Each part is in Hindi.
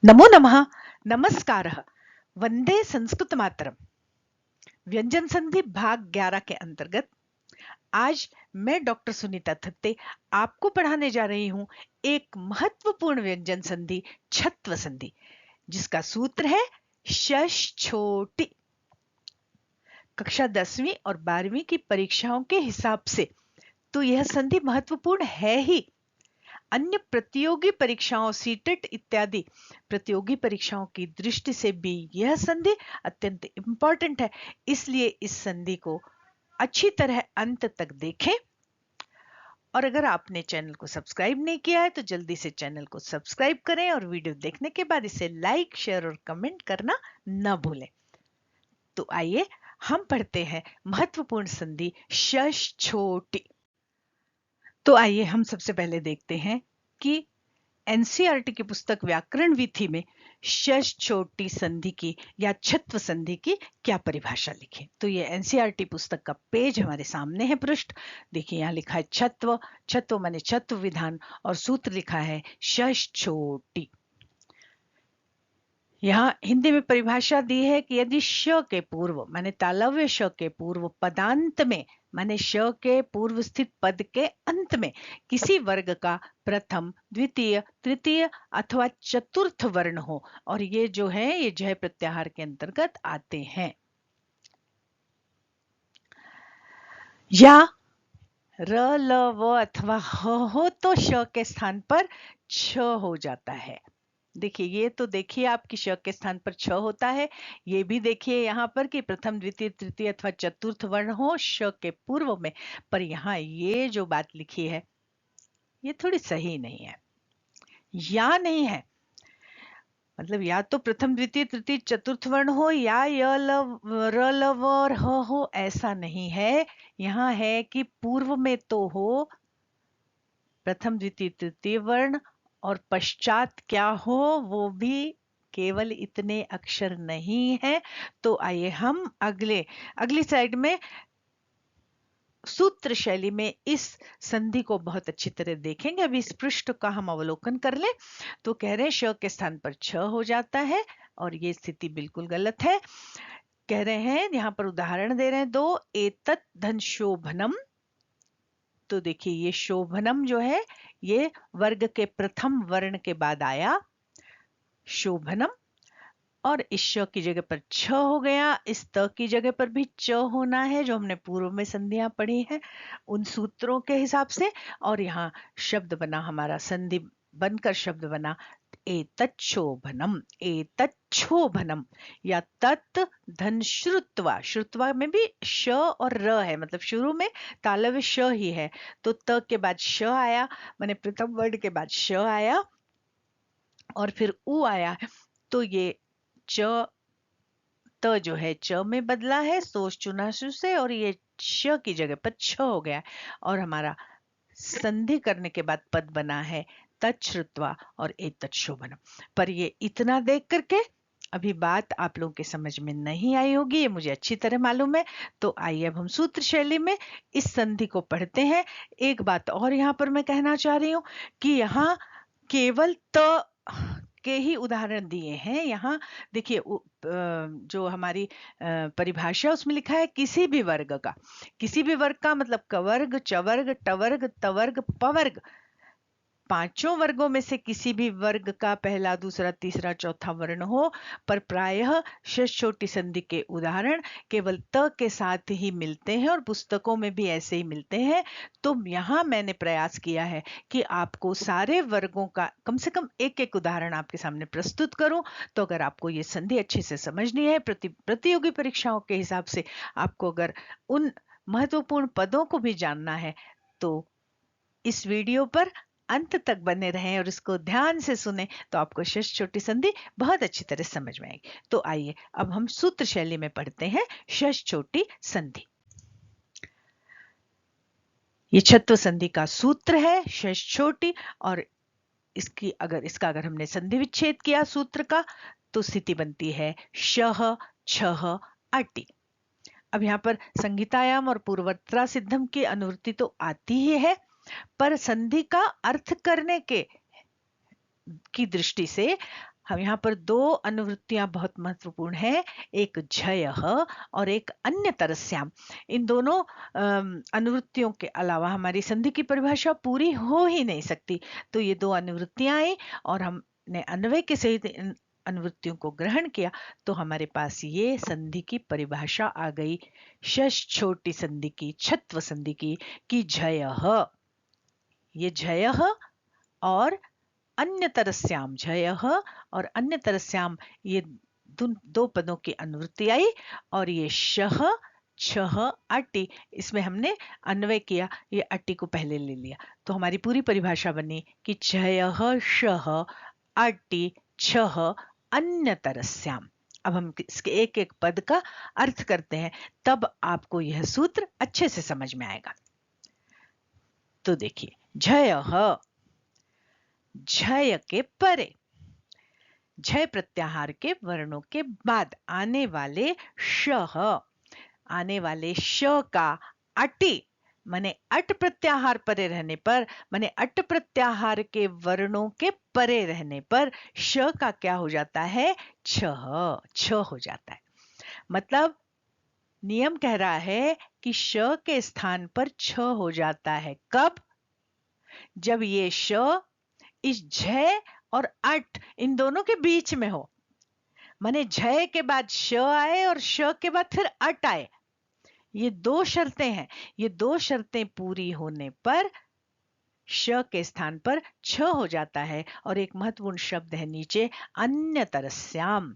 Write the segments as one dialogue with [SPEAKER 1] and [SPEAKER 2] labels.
[SPEAKER 1] नमो नमः। नमस्कारः। वंदे संस्कृत मातरम। व्यंजन संधि भाग 11 के अंतर्गत आज मैं डॉक्टर सुनीता थत्ते आपको पढ़ाने जा रही हूं एक महत्वपूर्ण व्यंजन संधि छत्व संधि, जिसका सूत्र है शश छोटी। कक्षा 10वीं और 12वीं की परीक्षाओं के हिसाब से तो यह संधि महत्वपूर्ण है ही। अन्य प्रतियोगी परीक्षाओं सीटेट इत्यादि प्रतियोगी परीक्षाओं की दृष्टि से भी यह संधि अत्यंत इंपॉर्टेंट है। इसलिए इस संधि को अच्छी तरह अंत तक देखें। और अगर आपने चैनल को सब्सक्राइब नहीं किया है तो जल्दी से चैनल को सब्सक्राइब करें और वीडियो देखने के बाद इसे लाइक, शेयर और कमेंट करना न भूलें। तो आइए हम पढ़ते हैं महत्वपूर्ण संधि शश छोटी। तो आइए हम सबसे पहले देखते हैं कि एनसीईआरटी की पुस्तक व्याकरण विधि में शश छोटी संधि की या छत्व संधि की क्या परिभाषा लिखी। तो ये एनसीईआरटी पुस्तक का पेज हमारे सामने है, पृष्ठ देखिए, यहाँ लिखा है छत्व। छत्व माने छत्व विधान और सूत्र लिखा है शश छोटी। यहाँ हिंदी में परिभाषा दी है कि यदि श के पूर्व माने तालव्य श के पूर्व पदांत में माने श के पूर्व स्थित पद के अंत में किसी वर्ग का प्रथम, द्वितीय, तृतीय अथवा चतुर्थ वर्ण हो, और ये जो है ये जय प्रत्याहार के अंतर्गत आते हैं, या र ल व अथवा ह हो तो श के स्थान पर छ हो जाता है। देखिए, ये तो देखिए आपकी श के स्थान पर छ होता है। ये भी देखिए यहाँ पर कि प्रथम, द्वितीय, तृतीय अथवा चतुर्थ वर्ण हो श के पूर्व में। पर यहाँ ये जो बात लिखी है ये थोड़ी सही नहीं है, या नहीं है। मतलब या तो प्रथम, द्वितीय, तृतीय, चतुर्थ वर्ण हो, या य ल र ल व और ह हो, ऐसा नहीं है। यहाँ है कि पूर्व में तो हो प्रथम, द्वितीय, तृतीय वर्ण, और पश्चात क्या हो वो भी केवल इतने अक्षर नहीं है। तो आइए हम अगली साइड में सूत्र शैली में इस संधि को बहुत अच्छी तरह देखेंगे। अभी इस पृष्ठ का हम अवलोकन कर लें तो कह रहे हैं श के स्थान पर छ हो जाता है, और ये स्थिति बिल्कुल गलत है। कह रहे हैं, यहाँ पर उदाहरण दे रहे हैं दो, एतत् धन शोभनम। तो देखिए, ये शोभनम जो है ये वर्ग के प्रथम वर्ण के बाद आया शोभनम, और इस श की जगह पर छ हो गया। इस त की जगह पर भी च होना है, जो हमने पूर्व में संधियां पढ़ी हैं उन सूत्रों के हिसाब से। और यहाँ शब्द बना हमारा, संधि बनकर शब्द बना एतच्छोभनम। एतच्छोभनम या तत् धन श्रुत्वा। श्रुत्वा में भी श और र है, मतलब शुरू में तालव्य श ही है। तो त के बाद श आया, माने प्रथम वर्ण के बाद श आया और फिर उ आया। तो ये च त जो है च में बदला है सोच चुनासु से, और ये श की जगह पर छ हो गया। और हमारा संधि करने के बाद पद बना है तच्छ्रुत्वा और एतच्छोभनम। पर ये इतना देख करके अभी बात आप लोगों के समझ में नहीं आई होगी, ये मुझे अच्छी तरह मालूम है। तो आइए अब हम सूत्र शैली में इस संधि को पढ़ते हैं। एक बात और यहाँ पर मैं कहना चाह रही हूँ कि यहाँ केवल त के ही उदाहरण दिए हैं। यहाँ देखिए, जो हमारी परिभाषा उसमें लिखा है किसी भी वर्ग का। किसी भी वर्ग का मतलब कवर्ग, चवर्ग, टवर्ग, तवर्ग, पवर्ग, पांचों वर्गों में से किसी भी वर्ग का पहला, दूसरा, तीसरा, चौथा वर्ण हो। पर प्रायः शश छोटी संधि के उदाहरण केवल त के साथ ही मिलते हैं, और पुस्तकों में भी ऐसे ही मिलते हैं। तो यहाँ मैंने प्रयास किया है कि आपको सारे वर्गों का कम से कम एक एक उदाहरण आपके सामने प्रस्तुत करूं। तो अगर आपको ये संधि अच्छे से समझनी है, प्रतियोगी परीक्षाओं के हिसाब से आपको अगर उन महत्वपूर्ण पदों को भी जानना है, तो इस वीडियो पर अंत तक बने रहें और इसको ध्यान से सुने, तो आपको शश छोटी संधि बहुत अच्छी तरह समझ में आएगी। तो आइए अब हम सूत्र शैली में पढ़ते हैं शश छोटी संधि। ये छत्व संधि का सूत्र है शश छोटी, और इसका अगर हमने संधि विच्छेद किया सूत्र का, तो स्थिति बनती है शह छह अटि। अब यहाँ पर संगीतायाम और पूर्वत्रा सिद्धम की अनुवृत्ति तो आती ही है, पर संधि का अर्थ करने की दृष्टि से हम यहाँ पर दो अनुवृत्तियां बहुत महत्वपूर्ण है, एक झयः और एक अन्यतरस्याम। इन दोनों अनुवृत्तियों के अलावा हमारी संधि की परिभाषा पूरी हो ही नहीं सकती। तो ये दो अनुवृत्तियां आई और हमने अन्वय के सहित इन अनुवृत्तियों को ग्रहण किया, तो हमारे पास ये संधि की परिभाषा आ गई, शश छोटी संधि की, छत्व संधि की, कि झयः, ये झयः और अन्यतरस्याम, झयः और अन्यतरस्याम, ये दो पदों की अनुवृत्ति आई। और ये शह छह अटी, इसमें हमने अन्वय किया, ये अटी को पहले ले लिया, तो हमारी पूरी परिभाषा बनी कि झयः शह अटी छह अन्यतरस्याम। अब हम इसके एक एक पद का अर्थ करते हैं, तब आपको यह सूत्र अच्छे से समझ में आएगा। तो देखिए, झयः, झय के परे, झय प्रत्याहार के वर्णों के बाद आने वाले शह, आने वाले श का अटी, माने अट प्रत्याहार परे रहने पर, माने अट प्रत्याहार के वर्णों के परे रहने पर श का क्या हो जाता है, छह, छ हो जाता है। मतलब नियम कह रहा है कि श के स्थान पर छ हो जाता है। कब? जब ये श इस झय और अट इन दोनों के बीच में हो, माने झय के बाद श आए और श के बाद फिर अट आए, ये दो शर्तें हैं। ये दो शर्तें पूरी होने पर श के स्थान पर छ हो जाता है। और एक महत्वपूर्ण शब्द है नीचे, अन्यतरस्याम।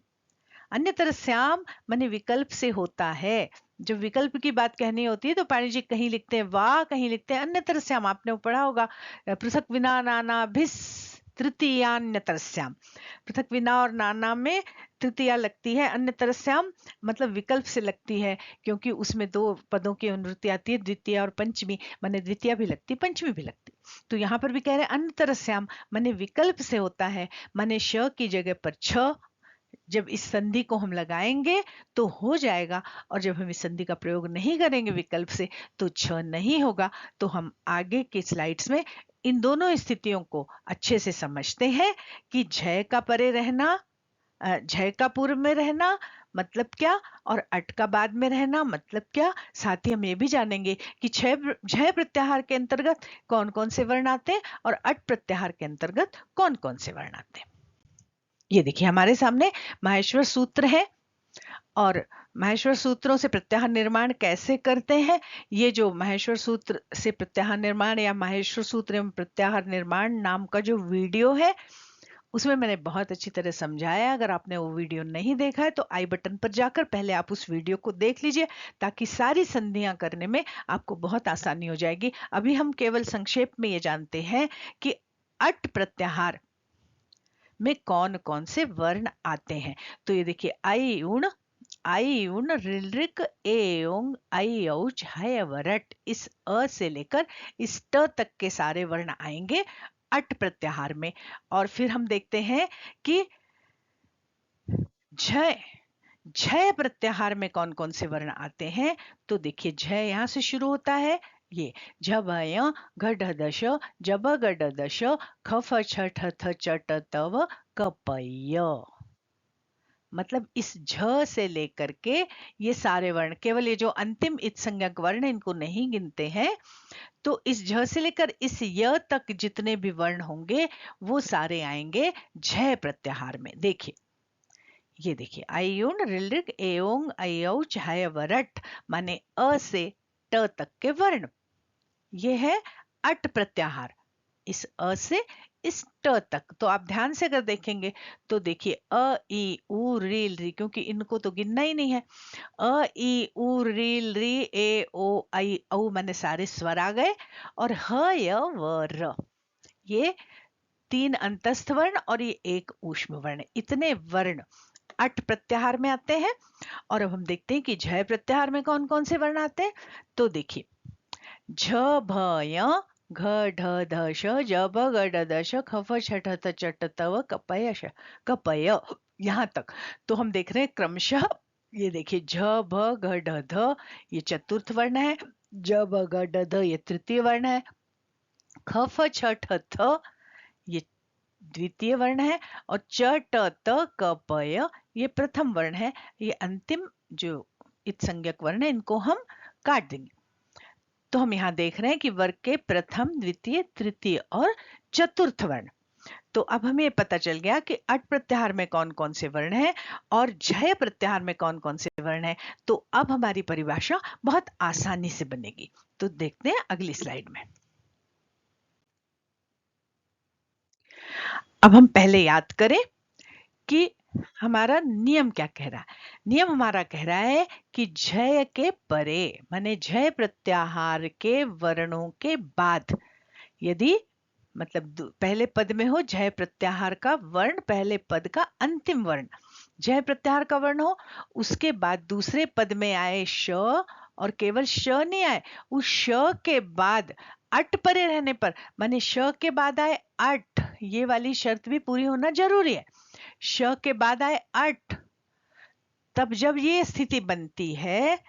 [SPEAKER 1] अन्यतरस्याम माने विकल्प से होता है। जब विकल्प की बात कहनी होती है तो पाणि जी कहीं लिखते हैं वा, कहीं लिखते हैं अन्यतरस्याम। आपने पढ़ा होगा, पृथक विना नाना भिस तृतीयान्यतरस्याम। पृथक विना और नाना में तृतीया लगती है, अन्यतरस्याम मतलब विकल्प से लगती है, क्योंकि उसमें दो पदों की अनुवृत्ति आती है, द्वितीय और पंचमी, माने द्वितीय भी लगती, पंचमी भी लगती। तो यहाँ पर भी कह रहे हैं अन्यतरस्याम माने विकल्प से होता है, माने श की जगह पर छ, जब इस संधि को हम लगाएंगे तो हो जाएगा, और जब हम इस संधि का प्रयोग नहीं करेंगे विकल्प से तो छ नहीं होगा। तो हम आगे के स्लाइड्स में इन दोनों स्थितियों को अच्छे से समझते हैं कि झय का परे रहना, झय का पूर्व में रहना मतलब क्या, और अट का बाद में रहना मतलब क्या। साथ ही हम ये भी जानेंगे कि झय प्रत्याहार के अंतर्गत कौन कौन से वर्ण आते हैं और अट प्रत्याहार के अंतर्गत कौन कौन से वर्ण आते हैं। ये देखिए हमारे सामने माहेश्वर सूत्र है, और माहेश्वर सूत्रों से प्रत्याहार निर्माण कैसे करते हैं, ये जो माहेश्वर सूत्र से प्रत्याहार निर्माण या माहेश्वर सूत्र एवं प्रत्याहार निर्माण नाम का जो वीडियो है, उसमें मैंने बहुत अच्छी तरह समझाया। अगर आपने वो वीडियो नहीं देखा है तो आई बटन पर जाकर पहले आप उस वीडियो को देख लीजिए, ताकि सारी संधियां करने में आपको बहुत आसानी हो जाएगी। अभी हम केवल संक्षेप में ये जानते हैं कि अट प्रत्याहार में कौन कौन से वर्ण आते हैं। तो ये देखिए, आई उण ऋलृक एओंग आई औ झय वरट, इस अ से लेकर इस ट तक के सारे वर्ण आएंगे अट प्रत्याहार में। और फिर हम देखते हैं कि झय, झय प्रत्याहार में कौन कौन से वर्ण आते हैं। तो देखिए, झय यहां से शुरू होता है, ये झभय घड दश जब गड दश खफ छठ थ चट तव कपय। मतलब इस झ से लेकर के ये सारे वर्ण, केवल ये जो अंतिम इत्संज्ञक वर्ण इनको नहीं गिनते हैं, तो इस झ से लेकर इस य तक जितने भी वर्ण होंगे वो सारे आएंगे झय प्रत्याहार में। देखिए, ये देखिए, आयुन ऋलृक एओंग अयौ छाय वरट माने अ से ट तक के वर्ण, ये है अट प्रत्याहार, इस अ से इस ट तक। तो आप ध्यान से अगर देखेंगे तो देखिए, अ ई उ रील री, क्योंकि इनको तो गिनना ही नहीं है, अ ई उ रील री ए ओ आई औ माने सारे स्वर आ गए, और ह य व र, ये तीन अंतस्थ वर्ण और ये एक ऊष्म वर्ण, इतने वर्ण अट प्रत्याहार में आते हैं। और अब हम देखते हैं कि झय प्रत्याहार में कौन कौन से वर्ण आते हैं। तो देखिए, झ भ य घ ढ ध श ज ब ग ड द श ख फ छ ठ थ चट तव कपय श कपय, यहां तक तो हम देख रहे हैं क्रमशः। ये देखिए, झ भ घ ढ ध ये चतुर्थ वर्ण है, ज ब ग ड ध ये तृतीय वर्ण है, ख फ छ ठ थ ये द्वितीय वर्ण है और च ट त क प य ये प्रथम वर्ण है। ये अंतिम जो इत्संज्ञक वर्ण है इनको हम काट देंगे। तो हम यहाँ देख रहे हैं कि वर्ग के प्रथम, द्वितीय, तृतीय और चतुर्थ वर्ण। तो अब हमें पता चल गया कि अट प्रत्याहार में कौन कौन से वर्ण हैं और झय प्रत्याहार में कौन कौन से वर्ण हैं। तो अब हमारी परिभाषा बहुत आसानी से बनेगी। तो देखते हैं अगली स्लाइड में। अब हम पहले याद करें कि हमारा नियम क्या कह रहा है। नियम हमारा कह रहा है कि झय के परे माने झय प्रत्याहार के वर्णों के बाद यदि मतलब पहले पद में हो झय प्रत्याहार का वर्ण, पहले पद का अंतिम वर्ण झय प्रत्याहार का वर्ण हो, उसके बाद दूसरे पद में आए श और केवल श नहीं आए, उस श के बाद अट परे रहने पर माने श के बाद आए अट, ये वाली शर्त भी पूरी होना जरूरी है। श के बाद आए अट, तब जब ये स्थिति बनती है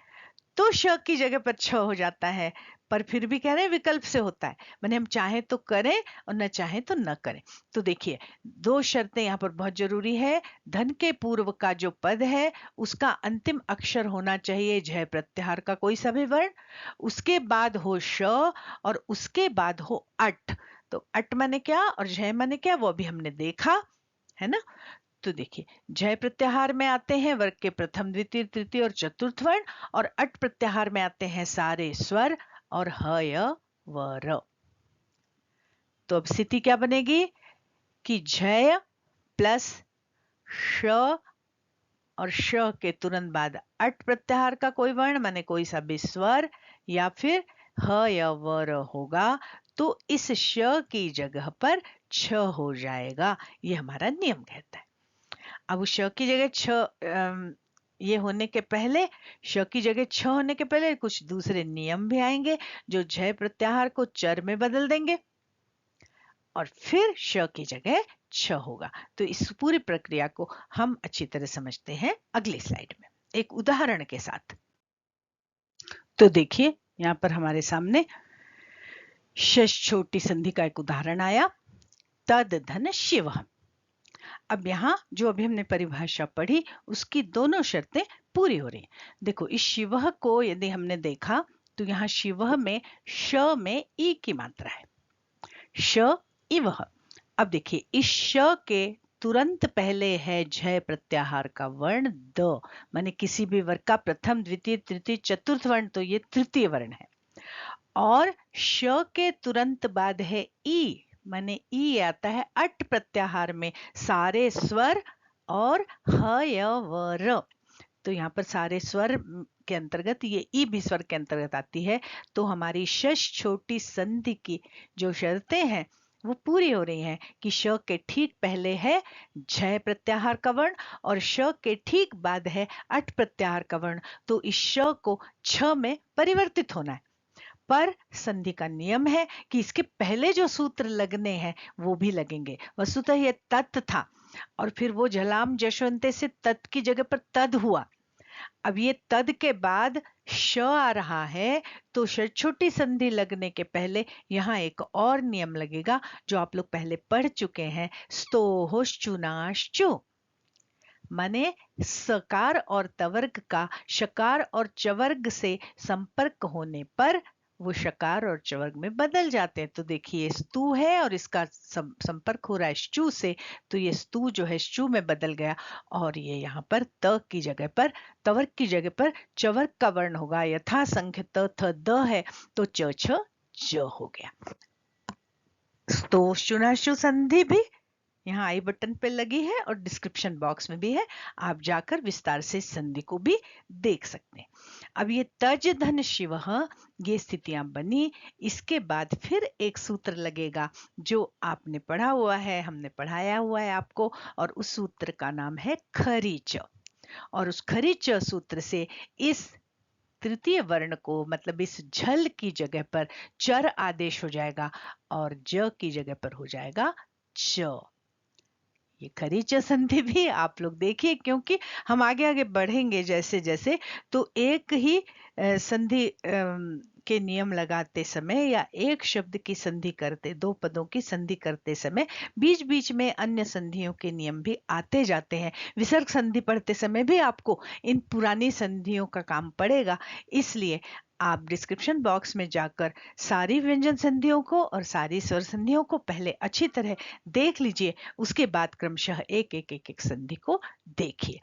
[SPEAKER 1] तो श की जगह पर छ हो जाता है। पर फिर भी कह रहे हैं विकल्प से होता है, माने हम चाहें तो करें और न चाहें तो न करें। तो देखिए दो शर्तें यहाँ पर बहुत जरूरी है। धन के पूर्व का जो पद है उसका अंतिम अक्षर होना चाहिए झय प्रत्याहार का कोई सा भी वर्ण, उसके बाद हो श और उसके बाद हो अट। तो अट माने क्या और झय माने क्या वो भी हमने देखा है ना। तो देखिए झय प्रत्याहार में आते हैं वर्ग के प्रथम, द्वितीय, तृतीय और चतुर्थ वर्ण और अट प्रत्याहार में आते हैं सारे स्वर और ह य व र। तो अब स्थिति क्या बनेगी कि झय प्लस श और श के तुरंत बाद अट प्रत्याहार का कोई वर्ण माने कोई सा भी स्वर या फिर ह या व र होगा तो इस श की जगह पर छ हो जाएगा। ये हमारा नियम कहता है। अब उस श की जगह ये होने के पहले श की जगह छ होने के पहले कुछ दूसरे नियम भी आएंगे जो झय प्रत्याहार को चर में बदल देंगे और फिर श की जगह छ होगा। तो इस पूरी प्रक्रिया को हम अच्छी तरह समझते हैं अगली स्लाइड में एक उदाहरण के साथ। तो देखिए यहाँ पर हमारे सामने शश छोटी संधि का एक उदाहरण आया, तद धन शिव। अब यहाँ जो अभी हमने परिभाषा पढ़ी उसकी दोनों शर्तें पूरी हो रही हैं। देखो इस शिव को यदि हमने देखा तो यहाँ शिव में श में ई की मात्रा है, श इव। अब देखिए इस श के तुरंत पहले है झय प्रत्याहार का वर्ण द, माने किसी भी वर्ग का प्रथम, द्वितीय, तृतीय, चतुर्थ वर्ण, तो ये तृतीय वर्ण है। और श के तुरंत बाद है ई, माने ई आता है अट प्रत्याहार में सारे स्वर और ह य व र। तो यहाँ पर सारे स्वर के अंतर्गत ये ई भी स्वर के अंतर्गत आती है। तो हमारी शश छोटी संधि की जो शर्तें हैं वो पूरी हो रही हैं कि श के ठीक पहले है झय प्रत्याहार का वर्ण और श के ठीक बाद है अट प्रत्याहार का वर्ण। तो इस श को छ में परिवर्तित होना है। पर संधि का नियम है कि इसके पहले जो सूत्र लगने हैं वो भी लगेंगे। वस्तुतः ये तत् था और फिर वो झलाम जशवंते से तत् की जगह पर तद हुआ। अब ये तद के बाद श आ रहा है तो छोटी संधि लगने के पहले यहाँ एक और नियम लगेगा जो आप लोग पहले पढ़ चुके हैं, स्तोहोश्चुनाश्चु, माने सकार और तवर्ग का शकार और चवर्ग से संपर्क होने पर वो शकार और चवर्ग में बदल जाते हैं। तो देखिए स्तु है और इसका संपर्क हो रहा है श्चु से, तो ये स्तु जो है श्चु में बदल गया और ये यहाँ पर त की जगह पर तवर्ग की जगह पर चवर्ग का वर्ण होगा। यथा संख्य त थ द है तो च छ ज हो गया। स्तोश्चुनाश्चु संधि भी यहाँ आई बटन पे लगी है और डिस्क्रिप्शन बॉक्स में भी है, आप जाकर विस्तार से संधि को भी देख सकते हैं। अब ये तज धन शिव ये स्थितियां बनी, इसके बाद फिर एक सूत्र लगेगा जो आपने पढ़ा हुआ है, हमने पढ़ाया हुआ है आपको, और उस सूत्र का नाम है खरीच। और उस खरीच सूत्र से इस तृतीय वर्ण को मतलब इस झल की जगह पर चर आदेश हो जाएगा और ज की जगह पर हो जाएगा च। ये खरीच संधि भी आप लोग देखिए क्योंकि हम आगे आगे बढ़ेंगे जैसे जैसे तो एक ही संधि के नियम लगाते समय या एक शब्द की संधि करते, दो पदों की संधि करते समय बीच बीच में अन्य संधियों के नियम भी आते जाते हैं। विसर्ग संधि पढ़ते समय भी आपको इन पुरानी संधियों का काम पड़ेगा। इसलिए आप डिस्क्रिप्शन बॉक्स में जाकर सारी व्यंजन संधियों को और सारी स्वर संधियों को पहले अच्छी तरह देख लीजिए, उसके बाद क्रमशः एक एक एक एक संधि को देखिए।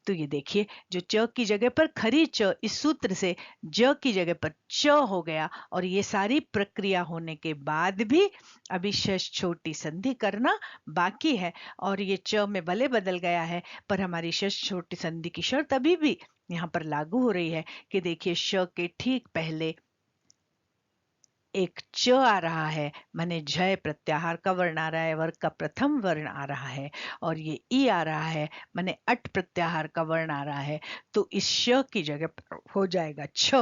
[SPEAKER 1] तो ये देखिए, जो च की जगह पर खरी च, इस सूत्र से ज की जगह पर च हो गया, और ये सारी प्रक्रिया होने के बाद भी अभी शश छोटी संधि करना बाकी है। और ये च में भले बदल गया है, पर हमारी शश छोटी संधि की शर्त अभी भी यहाँ पर लागू हो रही है कि देखिए, श के ठीक पहले एक च आ रहा है, माने झय प्रत्याहार का वर्ण आ रहा है, वर्ग का प्रथम वर्ण आ रहा है, और ये ई आ रहा है, माने अट प्रत्याहार का वर्ण आ रहा है। तो इस श की जगह पर हो जाएगा छ,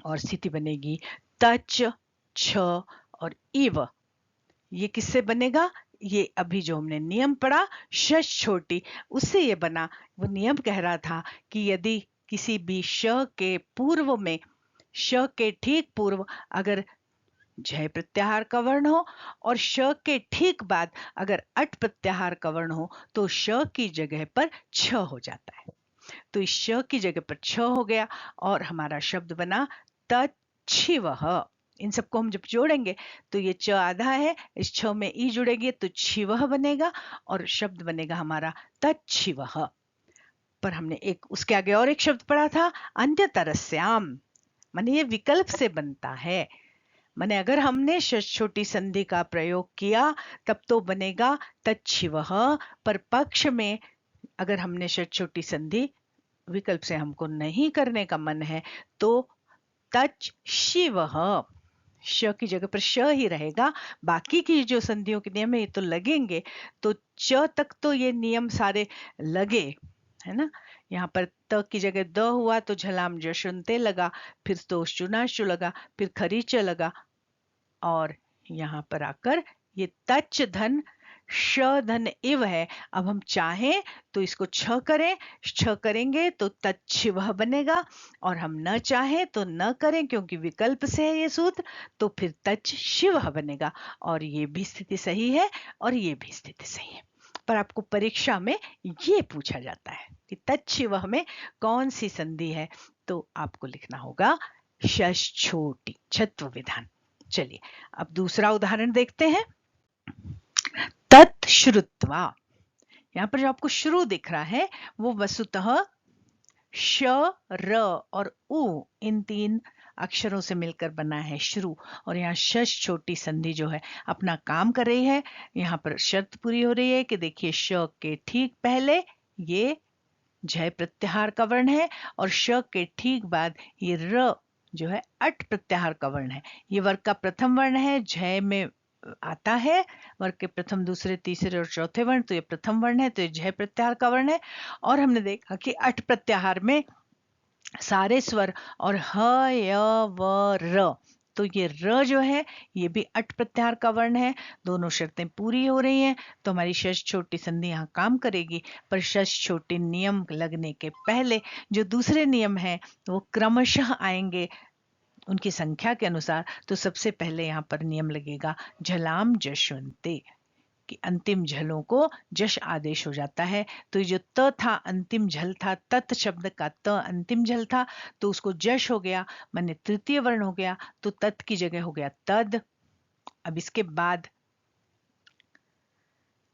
[SPEAKER 1] और स्थिति बनेगी तच छ और इव। ये किससे बनेगा? ये अभी जो हमने नियम पढ़ा शश छोटी, उससे ये बना। वो नियम कह रहा था कि यदि किसी भी श के पूर्व में, श के ठीक पूर्व अगर झय प्रत्याहार का वर्ण हो और श के ठीक बाद अगर अट प्रत्याहार का वर्ण हो, तो श की जगह पर छ हो जाता है। तो इस श की जगह पर छ हो गया, और हमारा शब्द बना तच्छिवः। इन सबको हम जब जोड़ेंगे तो ये च आधा है, इस छ में ई जुड़ेगी तो छिवः बनेगा, और शब्द बनेगा हमारा तच्छिवः। पर हमने एक उसके आगे और एक शब्द पढ़ा था, अन्यतरस्याम, माने ये विकल्प से बनता है। माने अगर हमने शश छोटी संधि का प्रयोग किया तब तो बनेगा तच्छिवः, पर पक्ष में अगर हमने शश छोटी संधि विकल्प से हमको नहीं करने का मन है तो तच शिवः, श की जगह पर श ही रहेगा। बाकी की जो संधियों के नियम है ये तो लगेंगे, तो च तक तो ये नियम सारे लगे, है ना। यहाँ पर त की जगह द हुआ तो झलाम जशुनते लगा, फिर तो चुनाशु लगा, फिर खरीच लगा, और यहाँ पर आकर ये तच धन श धन इव है। अब हम चाहें तो इसको छ करें, छ करेंगे तो तच्छिवः बनेगा, और हम न चाहें तो न करें क्योंकि विकल्प से है ये सूत्र, तो फिर तच्छ शिवः बनेगा। और ये भी स्थिति सही है और ये भी स्थिति सही है। पर आपको परीक्षा में ये पूछा जाता है कि तच्छिवः में कौन सी संधि है, तो आपको लिखना होगा शश छोटी, छत्व विधान। चलिए अब दूसरा उदाहरण देखते हैं। तत् श्रुत्वा, यहां पर जो आपको शुरू दिख रहा है वो वस्तुतः श, र और उ, इन तीन अक्षरों से मिलकर बना है शुरू, और यहाँ शश छोटी संधि जो है अपना काम कर रही है। यहाँ पर शर्त पूरी हो रही है कि देखिए, श के ठीक पहले ये झय प्रत्याहार का वर्ण है, और श के ठीक बाद ये र जो है अट प्रत्याहार का वर्ण है। ये वर्ग का प्रथम वर्ण है, झय में आता है वर्ग के प्रथम, दूसरे, तीसरे और चौथे वर्ण, तो ये प्रथम वर्ण है, तो ये झय प्रत्याहार का वर्ण है। और हमने देखा कि अट प्रत्याहार में सारे स्वर और ह, य, व, र, तो ये र जो है ये भी अट प्रत्याहार का वर्ण है। दोनों शर्तें पूरी हो रही हैं तो हमारी शश छोटी संधि यहाँ काम करेगी। पर शश छोटी नियम लगने के पहले जो दूसरे नियम हैं वो क्रमशः आएंगे उनकी संख्या के अनुसार। तो सबसे पहले यहाँ पर नियम लगेगा झलाम जशवंते, कि अंतिम झलों को जश आदेश हो जाता है। तो जो त था अंतिम झल था, तत् शब्द का त अंतिम झल था, तो उसको जश हो गया, माने तृतीय वर्ण हो गया, तो तत् की जगह हो गया तद। अब इसके बाद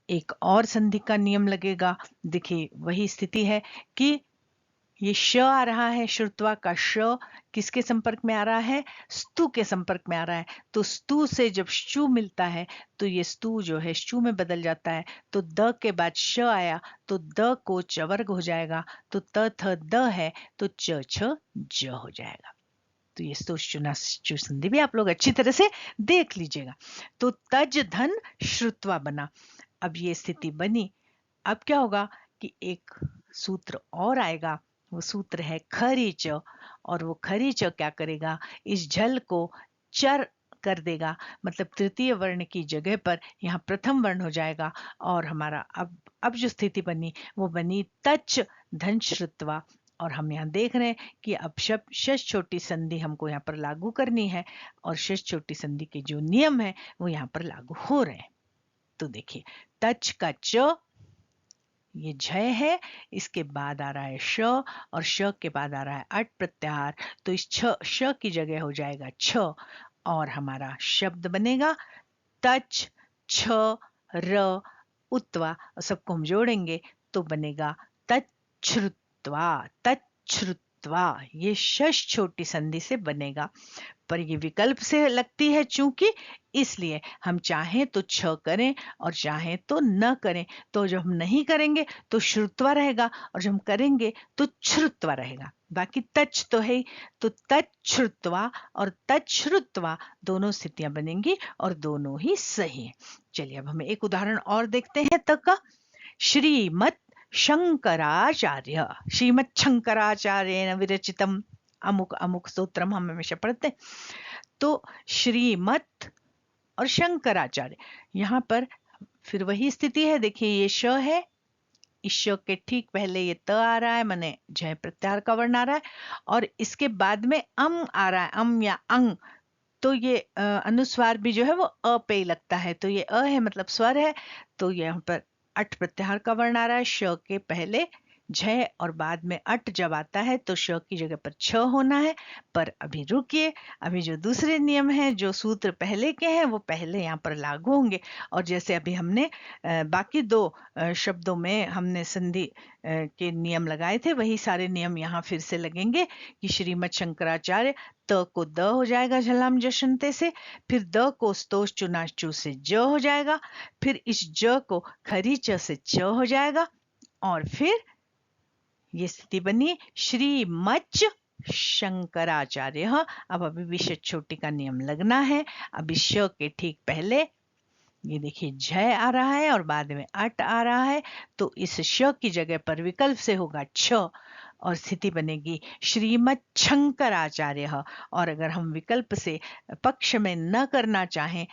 [SPEAKER 1] एक और संधि का नियम लगेगा। देखिए वही स्थिति है कि ये श आ रहा है, श्रुत्वा का श किसके संपर्क में आ रहा है? स्तु के संपर्क में आ रहा है। तो स्तु से जब शु मिलता है तो ये स्तु जो है शु में बदल जाता है। तो द के बाद श आया तो द को च वर्ग हो जाएगा, तो त थ द है तो च छ ज हो जाएगा। तो ये स्तु संधि भी आप लोग अच्छी तरह से देख लीजिएगा। तो तज धन श्रुत्वा बना। अब ये स्थिति बनी। अब क्या होगा कि एक सूत्र और आएगा, वो सूत्र है खरीच, और वो खरीच क्या करेगा, इस झल को चर कर देगा, मतलब तृतीय वर्ण की जगह पर यहाँ प्रथम वर्ण हो जाएगा। और हमारा अब जो स्थिति बनी वो बनी तच धन श्रुत्वा, और हम यहाँ देख रहे हैं कि अब शब्द षष्ठ छोटी संधि हमको यहाँ पर लागू करनी है और षष्ठ छोटी संधि के जो नियम है वो यहाँ पर लागू हो रहे हैं। तो देखिए तच का च, ये झय है, इसके बाद आ रहा है श और श के बाद आ रहा है अट प्रत्याहार, तो इस श की जगह हो जाएगा छ और हमारा शब्द बनेगा तच छ र उत्वा, सबको हम जोड़ेंगे तो बनेगा तच्छ्रुत्वा। तच्छ्रुत्वा ये षष्ठ छोटी संधि से बनेगा, पर ये विकल्प से लगती है चूंकि, इसलिए हम चाहें तो छ करें और चाहें तो न करें। तो जब हम नहीं करेंगे तो श्रुत्वा रहेगा और जब हम करेंगे तो श्रुत्वा रहेगा। बाकी तच तो है, तो तच्छ्रुत्वा और तच्छ्रुत्वा दोनों स्थितियां बनेंगी और दोनों ही सही है। चलिए अब हमें एक उदाहरण और देखते हैं तक का। श्रीमत् शंकराचार्य, श्रीमत् शंकराचार्य विरचितम अमुक अमुक सूत्रम हम हमेशा पढ़ते हैं। तो श्रीमत और शंकराचार्य, यहाँ पर फिर वही स्थिति है। देखिए ये श है, इस श के ठीक पहले ये त आ रहा है, माने जय प्रत्याहार का वर्ण आ रहा है, और इसके बाद में आ रहा है, अम या अंग। तो ये अनुस्वार भी जो है वो अ पे ही लगता है, तो ये अ है मतलब स्वर है। तो यहाँ पर अट प्रत्याहार का वर्ण आ रहा है, श के पहले झय और बाद में अट जब आता है तो श की जगह पर छ होना है। पर अभी रुकिए, अभी जो दूसरे नियम हैं, जो सूत्र पहले के हैं वो पहले यहाँ पर लागू होंगे। और जैसे अभी हमने बाकी दो शब्दों में हमने संधि के नियम लगाए थे, वही सारे नियम यहाँ फिर से लगेंगे कि श्रीमद शंकराचार्य, त को द हो जाएगा झलाम जशंते से, फिर द को स्तोष चुनाच चू से ज हो जाएगा, फिर इस ज को खरी च से च हो जाएगा, और फिर ये स्थिति बनी श्रीमच्च शंकराचार्य। अब अभी विशेष छोटी का नियम लगना है। अब इस श के ठीक पहले ये देखिए झय आ रहा है और बाद में अट आ रहा है, तो इस श की जगह पर विकल्प से होगा छ और स्थिति बनेगी श्रीमत् शंकराचार्य। और अगर हम विकल्प से पक्ष में न करना चाहें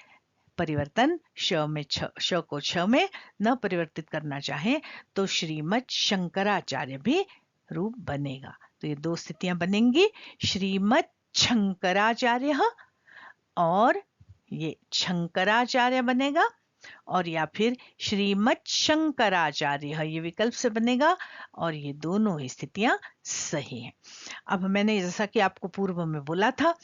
[SPEAKER 1] परिवर्तन, श को छ में न परिवर्तित करना चाहें तो श्रीमत् शंकराचार्य भी रूप बनेगा। तो ये दो स्थितियां बनेंगी, श्रीमत् शंकराचार्य और ये शंकराचार्य बनेगा, और या फिर श्रीमत् शंकराचार्य ये विकल्प से बनेगा, और ये दोनों ही स्थितियां सही हैं। अब मैंने जैसा कि आपको पूर्व में बोला था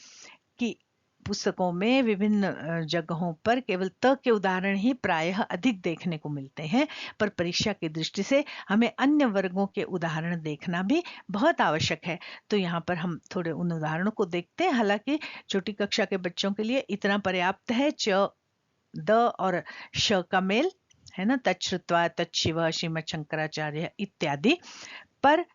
[SPEAKER 1] कि पुस्तकों में विभिन्न जगहों पर केवल त के उदाहरण ही प्रायः अधिक देखने को मिलते हैं, पर परीक्षा की दृष्टि से हमें अन्य वर्गों के उदाहरण देखना भी बहुत आवश्यक है। तो यहाँ पर हम थोड़े उन उदाहरणों को देखते हैं। हालांकि छोटी कक्षा के बच्चों के लिए इतना पर्याप्त है, च द और श का मेल है ना, तच्छ्रुत्वा तच्छिव श्रीमद शंकराचार्य इत्यादि। पर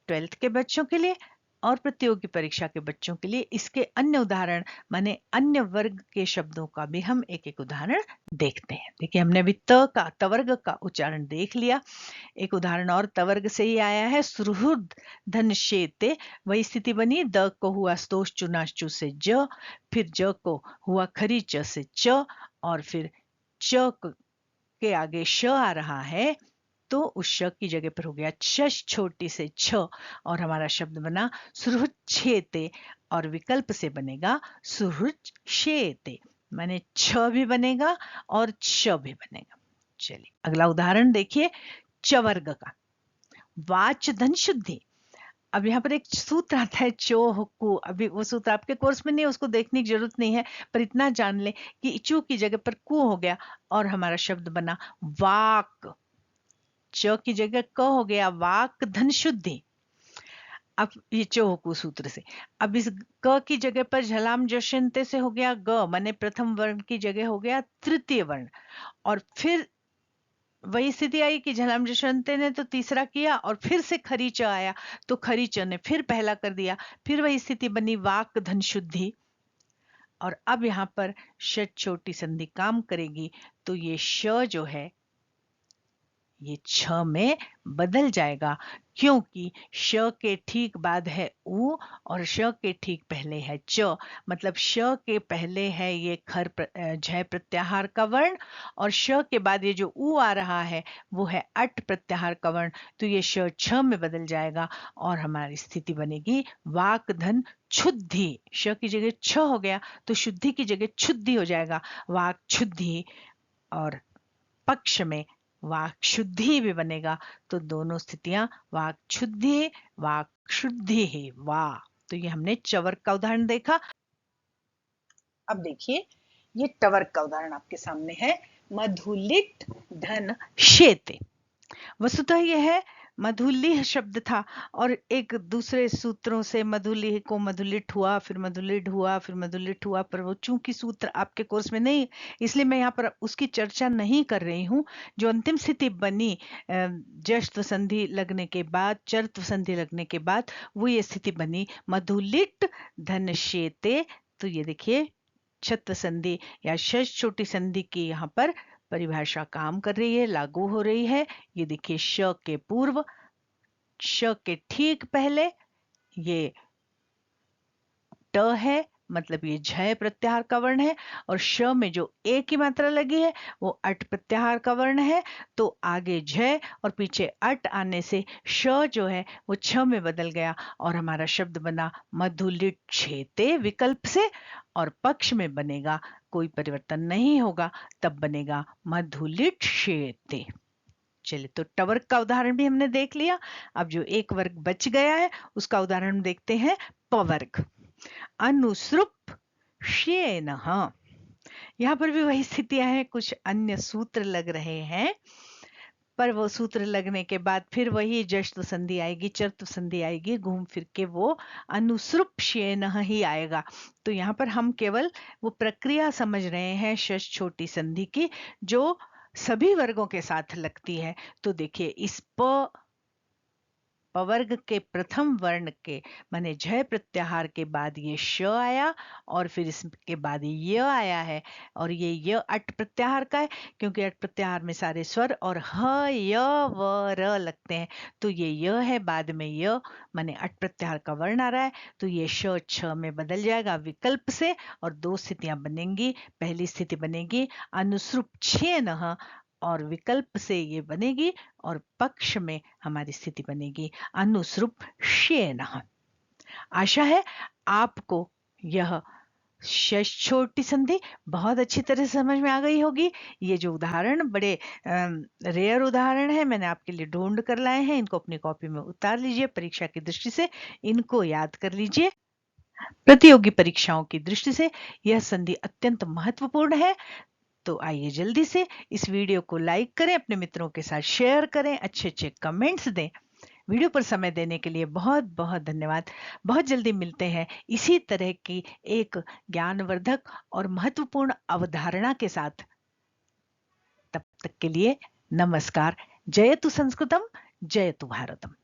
[SPEAKER 1] 12th के बच्चों के लिए और प्रतियोगी परीक्षा के बच्चों के लिए इसके अन्य उदाहरण माने अन्य वर्ग के शब्दों का भी हम एक एक उदाहरण देखते हैं। देखिए हमने अभी त का तवर्ग का उच्चारण देख लिया, एक उदाहरण और तवर्ग से ही आया है, सुहृद धन शेते। वही स्थिति बनी, द को हुआ स्तोष चुनाच चू से ज, फिर ज को हुआ खरी च से च, और फिर च के आगे श आ रहा है, तो उस श की जगह पर हो गया षष्ठ छोटी से छ और हमारा शब्द बना सुहृच्छेते, और विकल्प से बनेगा सुहृच्छेते, माने छ भी बनेगा और छ भी बनेगा। चलिए अगला उदाहरण देखिए, चवर्ग का वाच धन शुद्धि। अब यहाँ पर एक सूत्र आता है चोहकु, अभी वो सूत्र आपके कोर्स में नहीं है, उसको देखने की जरूरत नहीं है, पर इतना जान ले कि चू की जगह पर कु हो गया और हमारा शब्द बना वाक। च की जगह क हो गया वाक धन शुद्धि। अब ये चोहकु सूत्र से, अब इस क की जगह पर झलाम जशंते से हो गया ग, माने प्रथम वर्ण की जगह हो गया तृतीय वर्ण, और फिर वही स्थिति आई कि झलाम जशंते ने तो तीसरा किया और फिर से खरी च आया, तो खरी च ने फिर पहला कर दिया, फिर वही स्थिति बनी वाक धन शुद्धि। और अब यहाँ पर ष छोटी संधि काम करेगी, तो ये श जो है ये छ में बदल जाएगा, क्योंकि श के ठीक बाद है उ और श के ठीक पहले है च। मतलब श के पहले है ये झय प्रत्याहार का वर्ण और श के बाद ये जो उ आ रहा है वो है अट प्रत्याहार का वर्ण। तो ये श छ में बदल जाएगा और हमारी स्थिति बनेगी वाक धन क्षुद्धि। श की जगह छ हो गया तो शुद्धि की जगह क्षुद्धि हो जाएगा, वाक क्षुद्धि। और पक्ष में वाक शुद्धि भी बनेगा। तो दोनों स्थितियां वाक शुद्धि वाक शुद्धि है। वाह, तो ये हमने चवर्ग का उदाहरण देखा। अब देखिए ये टवर्ग का उदाहरण आपके सामने है, मधुलिट धन शेते। वस्तुतः यह है मधुलिह शब्द था और एक दूसरे सूत्रों से मधुलिह को मधुलिट हुआ, फिर मधुलिट हुआ, फिर मधुलिट हुआ, पर वो चूंकि सूत्र आपके कोर्स में नहीं, इसलिए मैं यहाँ पर उसकी चर्चा नहीं कर रही हूँ। जो अंतिम स्थिति बनी जश्त्व संधि लगने के बाद, चर्त्व संधि लगने के बाद, वो ये स्थिति बनी मधुलिट धन शेते। तो ये देखिए छत्व संधि या षष्ठ छोटी संधि की यहाँ पर परिभाषा काम कर रही है, लागू हो रही है। ये देखिए श के पूर्व, श के ठीक पहले ये ट है, मतलब ये झय प्रत्याहार का वर्ण है, और श में जो ए की मात्रा लगी है वो अट प्रत्याहार का वर्ण है। तो आगे झय और पीछे अट आने से श जो है वो छ में बदल गया और हमारा शब्द बना मधुलिट छेते विकल्प से, और पक्ष में बनेगा, कोई परिवर्तन नहीं होगा, तब बनेगा मधुलिट शेते। चलिए, तो टवर्ग का उदाहरण भी हमने देख लिया। अब जो एक वर्ग बच गया है उसका उदाहरण देखते हैं, पवर्ग। अनुसृप श्येनः। यहाँ पर भी वही स्थितियां हैं, कुछ अन्य सूत्र लग रहे हैं, पर वो सूत्र लगने के बाद फिर वही जश्त्व संधि आएगी, चर्त्व संधि आएगी, घूम फिर के वो अनुसृप श्येनः ही आएगा। तो यहाँ पर हम केवल वो प्रक्रिया समझ रहे हैं षष्ठ छोटी संधि की, जो सभी वर्गों के साथ लगती है। तो देखिए इस पवर्ग के प्रथम वर्ण के माने झय प्रत्याहार के बाद ये श आया और फिर इसके बाद य आया है, और ये य अट प्रत्याहार का है क्योंकि अट प्रत्याहार में सारे स्वर और ह य व र लगते हैं। तो ये य है, बाद में य माने अट प्रत्याहार का वर्ण आ रहा है, तो ये श छ में बदल जाएगा विकल्प से और दो स्थितियां बनेंगी। पहली स्थिति बनेगी अनुसृप छेनः और विकल्प से ये बनेगी, और पक्ष में हमारी स्थिति बनेगी अनुसृप श्येनः। आशा है आपको यह षष्ठ छोटी संधि बहुत अच्छी तरह से समझ में आ गई होगी। ये जो उदाहरण बड़े रेयर उदाहरण है, मैंने आपके लिए ढूंढ कर लाए हैं, इनको अपनी कॉपी में उतार लीजिए, परीक्षा की दृष्टि से इनको याद कर लीजिए। प्रतियोगी परीक्षाओं की दृष्टि से यह संधि अत्यंत महत्वपूर्ण है। तो आइए जल्दी से इस वीडियो को लाइक करें, अपने मित्रों के साथ शेयर करें, अच्छे अच्छे कमेंट्स दें। वीडियो पर समय देने के लिए बहुत बहुत धन्यवाद। बहुत जल्दी मिलते हैं इसी तरह की एक ज्ञानवर्धक और महत्वपूर्ण अवधारणा के साथ। तब तक के लिए नमस्कार। जयतु संस्कृतम, जयतु भारतम।